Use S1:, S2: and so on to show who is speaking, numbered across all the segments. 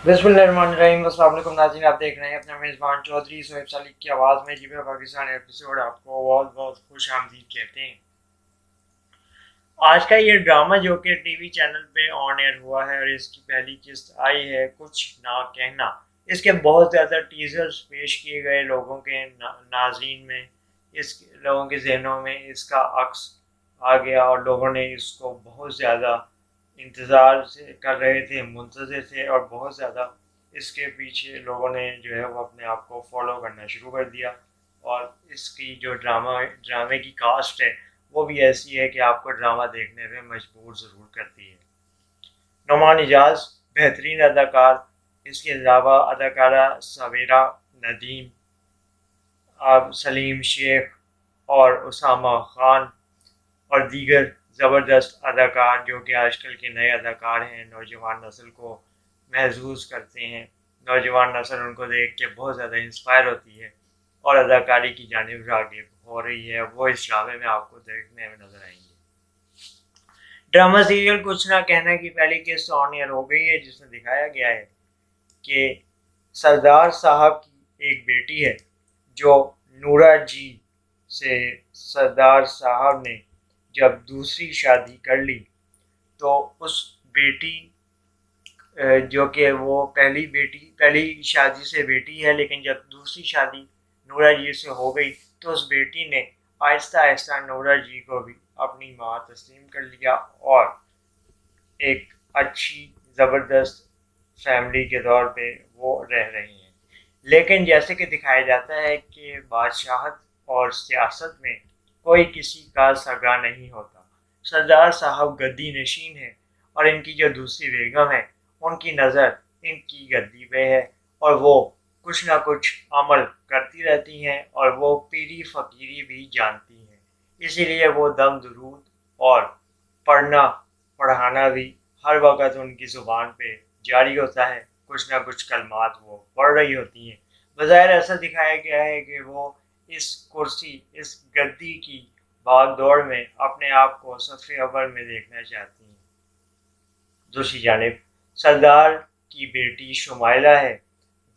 S1: बिस्मिल्लाहिर्रहमानिर्रहीम। अस्सलाम वालेकुम नाज़रीन, आप देख रहे हैं अपना मेज़बान चौधरी सोहेब सालिक की आवाज़ में जी पाकिस्तान एपिसोड आपको बहुत बहुत खुश आमदीद कहते हैं। आज का ये ड्रामा जो कि टीवी चैनल पे ऑन एयर हुआ है और इसकी पहली किस्त आई है कुछ ना कहना, इसके बहुत ज़्यादा टीजर्स पेश किए गए लोगों के नाज़रीन में, इस लोगों के जहनों में इसका अक्स आ गया और लोगों ने इसको बहुत ज़्यादा इंतज़ार से कर रहे थे, मुंतज़िर थे और बहुत ज़्यादा इसके पीछे लोगों ने जो है वो अपने आप को फॉलो करना शुरू कर दिया। और इसकी जो ड्रामे की कास्ट है वो भी ऐसी है कि आपको ड्रामा देखने में मजबूर ज़रूर करती है। नुमान इजाज़ बेहतरीन अदाकार, इसके अलावा अदाकारा सवेरा नदीम, अब सलीम शेख और उसामा खान और दीगर ज़बरदस्त अदाकार जो कि आजकल के नए अदाकार हैं, नौजवान नस्ल को महसूस करते हैं। नौजवान नस्ल उनको देख के बहुत ज़्यादा इंस्पायर होती है और अदाकारी की जानिब राग़िब हो रही है। वो इस ड्रामे में आपको देखने में नज़र आएंगे। ड्रामा सीरियल कुछ ना कहना की पहली किस्त ऑन एयर हो गई है, जिसमें दिखाया गया है कि सरदार साहब की एक बेटी है जो नूरा जी से सरदार साहब ने जब दूसरी शादी कर ली तो उस बेटी जो कि वो पहली शादी से बेटी है, लेकिन जब दूसरी शादी नूरा जी से हो गई तो उस बेटी ने आहिस्ता आहिस्ता नूरा जी को भी अपनी माँ तस्लीम कर लिया और एक अच्छी ज़बरदस्त फैमिली के तौर पे वो रह रही हैं। लेकिन जैसे कि दिखाया जाता है कि बादशाहत और सियासत में कोई किसी का सगा नहीं होता। सरदार साहब गद्दी नशीन है और इनकी जो दूसरी बेगम है उनकी नज़र इनकी गद्दी पे है और वो कुछ ना कुछ अमल करती रहती हैं और वो पीरी फ़कीरी भी जानती हैं। इसीलिए वो दम दुरूद और पढ़ना पढ़ाना भी हर वक्त उनकी ज़ुबान पे जारी होता है। कुछ ना कुछ कलमात वो पढ़ रही होती हैं। बज़ाहिर ऐसा दिखाया गया है कि वो इस कुर्सी, इस गद्दी की भाग दौड़ में अपने आप को सफ़े अव्वल में देखना चाहती हैं। दूसरी जानिब सरदार की बेटी शुमाइला है,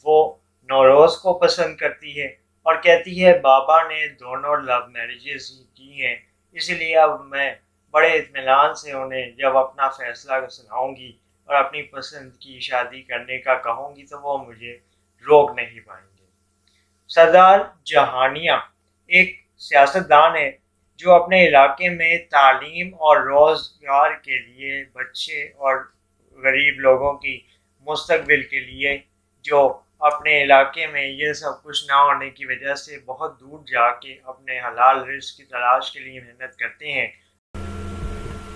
S1: वो नौरोज़ को पसंद करती है और कहती है बाबा ने दोनों लव मैरिजेस ही की हैं, इसलिए अब मैं बड़े इत्मीनान से उन्हें जब अपना फ़ैसला सुनाऊंगी और अपनी पसंद की शादी करने का कहूँगी तो वो मुझे रोक नहीं पाएंगे। सरदार जहानिया एक सियासतदान है जो अपने इलाके में तालीम और रोज़गार के लिए बच्चे और गरीब लोगों की मुस्तकबिल के लिए जो अपने इलाके में ये सब कुछ ना होने की वजह से बहुत दूर जाके अपने हलाल रिज़्क़ की तलाश के लिए मेहनत करते हैं।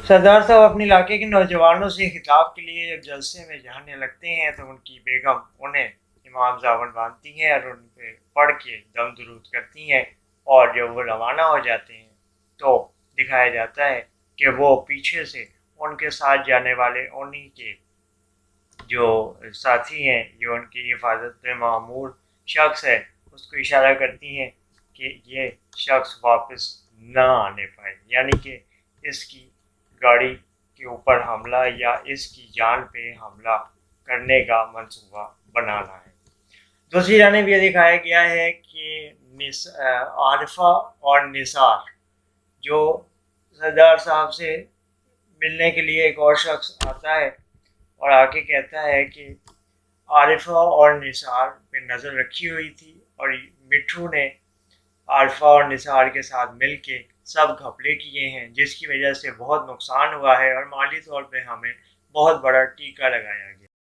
S1: सरदार साहब अपने इलाके के नौजवानों से खिताब के लिए जब जलसे में जाने लगते हैं तो उनकी बेगम उन्हें इमाम जावन बांधती हैं और उन पर पढ़ के दम दुरूद करती हैं और जब वो रवाना हो जाते हैं तो दिखाया जाता है कि वो पीछे से उनके साथ जाने वाले उन्हीं के जो साथी हैं, जो उनकी हिफाजत पे मामूर शख्स है, उसको इशारा करती हैं कि ये शख्स वापस ना आने पाए, यानी कि इसकी गाड़ी के ऊपर हमला या इसकी जान पे हमला करने का मंसूबा बनाना है। दूसरी जानिब ये दिखाया गया है कि आरिफा और निसार जो सरदार साहब से मिलने के लिए एक और शख्स आता है और आके कहता है कि आरिफा और निसार पे नज़र रखी हुई थी और मिट्ठू ने आरिफा और निसार के साथ मिल के सब घपले किए हैं, जिसकी वजह से बहुत नुकसान हुआ है और माली तौर पे हमें बहुत बड़ा टीका लगाया गया।